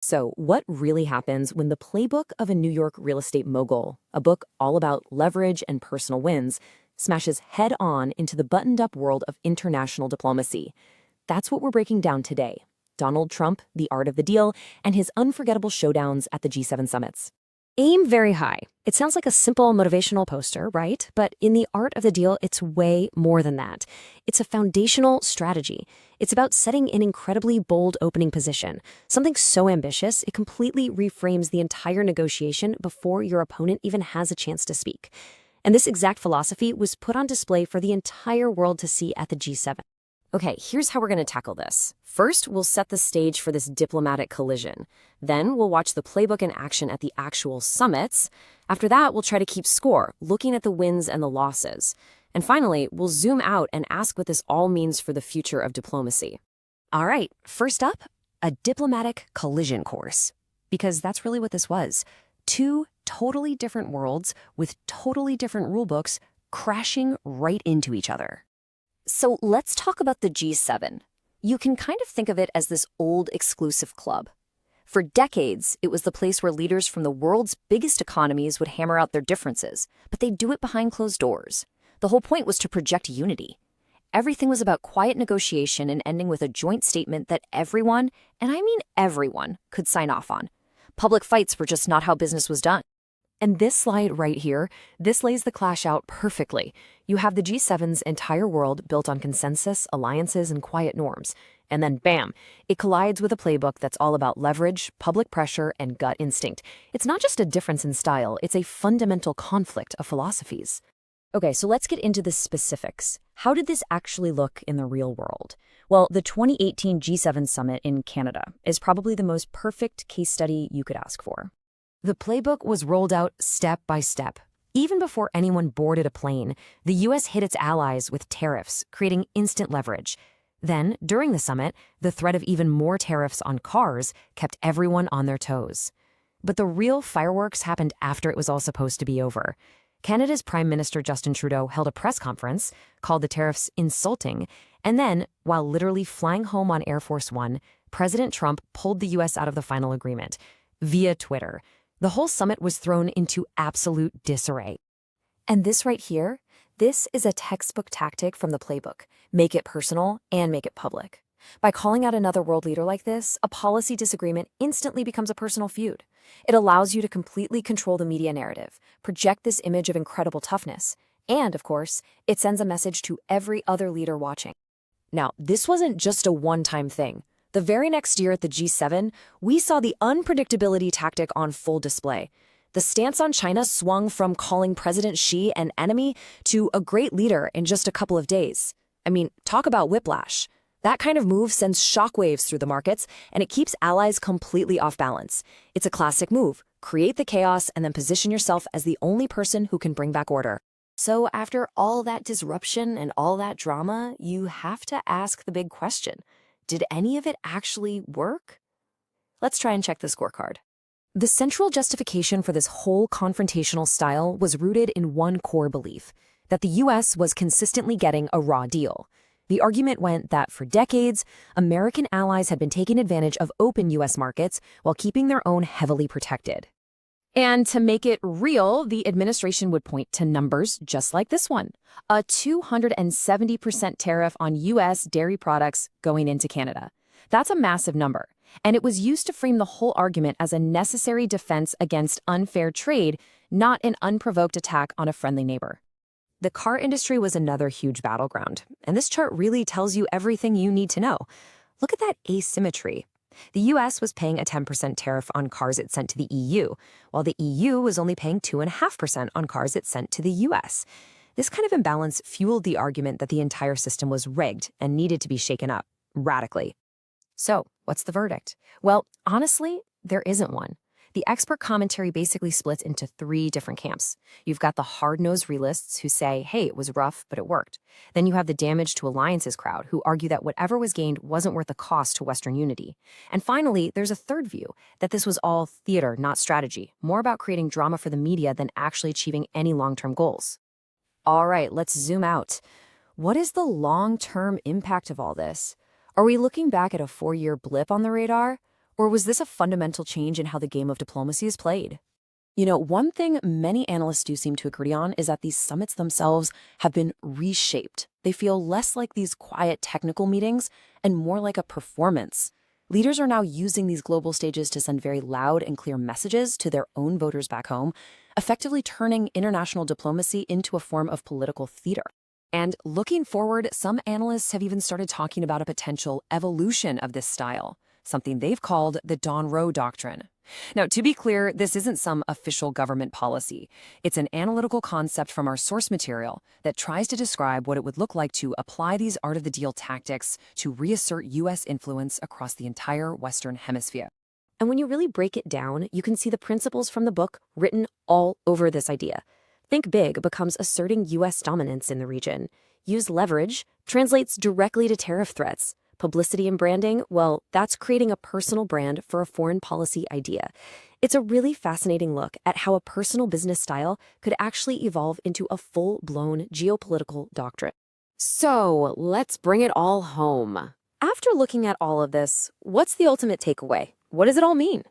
So, what really happens when the playbook of a New York real estate mogul, a book all about leverage and personal wins, smashes head on into the buttoned up world of international diplomacy? That's what we're breaking down today. Donald Trump, the art of the deal, and his unforgettable showdowns at the G7 summits. Aim very high. It sounds like a simple motivational poster, right? But in the art of the deal, it's way more than that. It's a foundational strategy. It's about setting an incredibly bold opening position, something so ambitious it completely reframes the entire negotiation before your opponent even has a chance to speak. And this exact philosophy was put on display for the entire world to see at the G7. Okay, here's how we're going to tackle this. First, we'll set the stage for this diplomatic collision. Then we'll watch the playbook in action at the actual summits. After that, we'll try to keep score, looking at the wins and the losses. And finally, we'll zoom out and ask what this all means for the future of diplomacy. All right, first up, a diplomatic collision course. Because that's really what this was. Two totally different worlds with totally different rulebooks crashing right into each other. So let's talk about the G7. You can kind of think of it as this old exclusive club. For decades, it was the place where leaders from the world's biggest economies would hammer out their differences, but they'd do it behind closed doors. The whole point was to project unity. Everything was about quiet negotiation and ending with a joint statement that everyone, and I mean everyone, could sign off on. Public fights were just not how business was done. And this slide right here, this lays the clash out perfectly. You have the G7's entire world built on consensus, alliances, and quiet norms. And then bam, it collides with a playbook that's all about leverage, public pressure, and gut instinct. It's not just a difference in style, it's a fundamental conflict of philosophies. Okay, so let's get into the specifics. How did this actually look in the real world? Well, the 2018 G7 summit in Canada is probably the most perfect case study you could ask for. The playbook was rolled out step by step. Even before anyone boarded a plane, the U.S. hit its allies with tariffs, creating instant leverage. Then, during the summit, the threat of even more tariffs on cars kept everyone on their toes. But the real fireworks happened after it was all supposed to be over. Canada's Prime Minister Justin Trudeau held a press conference, called the tariffs insulting, and then, while literally flying home on Air Force One, President Trump pulled the U.S. out of the final agreement via Twitter. The whole summit was thrown into absolute disarray. And this right here, this is a textbook tactic from the playbook. Make it personal and make it public. By calling out another world leader like this, a policy disagreement instantly becomes a personal feud. It allows you to completely control the media narrative, project this image of incredible toughness, and, of course, it sends a message to every other leader watching. Now, this wasn't just a one-time thing. The very next year at the G7, we saw the unpredictability tactic on full display. The stance on China swung from calling President Xi an enemy to a great leader in just a couple of days. I mean, talk about whiplash. That kind of move sends shockwaves through the markets, and it keeps allies completely off balance. It's a classic move. Create the chaos and then position yourself as the only person who can bring back order. So after all that disruption and all that drama, you have to ask the big question. Did any of it actually work? Let's try and check the scorecard. The central justification for this whole confrontational style was rooted in one core belief, that the U.S. was consistently getting a raw deal. The argument went that for decades, American allies had been taking advantage of open U.S. markets while keeping their own heavily protected. And to make it real, the administration would point to numbers just like this one, a 270% tariff on U.S. dairy products going into Canada. That's a massive number, and it was used to frame the whole argument as a necessary defense against unfair trade, not an unprovoked attack on a friendly neighbor. The car industry was another huge battleground, and this chart really tells you everything you need to know. Look at that asymmetry. The U.S. was paying a 10% tariff on cars it sent to the EU, while the EU was only paying 2.5% on cars it sent to the U.S. This kind of imbalance fueled the argument that the entire system was rigged and needed to be shaken up, radically. So, what's the verdict? Well, honestly, there isn't one. The expert commentary basically splits into three different camps. You've got the hard-nosed realists who say, hey, it was rough, but it worked. Then you have the damage to alliances crowd who argue that whatever was gained wasn't worth the cost to Western unity. And finally, there's a third view, that this was all theater, not strategy, more about creating drama for the media than actually achieving any long-term goals. All right, let's zoom out. What is the long-term impact of all this? Are we looking back at a 4-year blip on the radar? Or was this a fundamental change in how the game of diplomacy is played? You know, one thing many analysts do seem to agree on is that these summits themselves have been reshaped. They feel less like these quiet technical meetings and more like a performance. Leaders are now using these global stages to send very loud and clear messages to their own voters back home, effectively turning international diplomacy into a form of political theater. And looking forward, some analysts have even started talking about a potential evolution of this style, something they've called the Don Rowe Doctrine. Now, to be clear, this isn't some official government policy. It's an analytical concept from our source material that tries to describe what it would look like to apply these art-of-the-deal tactics to reassert U.S. influence across the entire Western Hemisphere. And when you really break it down, you can see the principles from the book written all over this idea. Think big becomes asserting U.S. dominance in the region. Use leverage translates directly to tariff threats. Publicity and branding, well, that's creating a personal brand for a foreign policy idea. It's a really fascinating look at how a personal business style could actually evolve into a full-blown geopolitical doctrine. So, let's bring it all home. After looking at all of this, what's the ultimate takeaway? What does it all mean?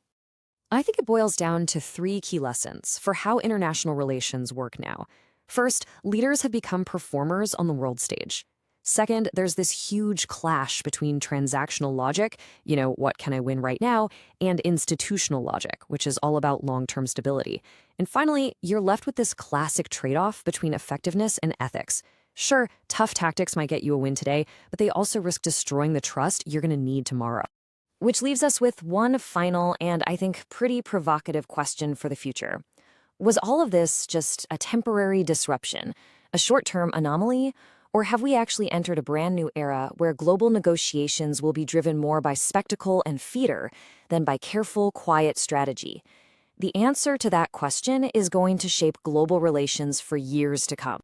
I think it boils down to three key lessons for how international relations work now. First, leaders have become performers on the world stage. Second, there's this huge clash between transactional logic, what can I win right now, and institutional logic, which is all about long-term stability. And finally, you're left with this classic trade-off between effectiveness and ethics. Sure, tough tactics might get you a win today, but they also risk destroying the trust you're going to need tomorrow. Which leaves us with one final and, I think, pretty provocative question for the future. Was all of this just a temporary disruption, a short-term anomaly? Or have we actually entered a brand new era where global negotiations will be driven more by spectacle and feeder than by careful, quiet strategy? The answer to that question is going to shape global relations for years to come.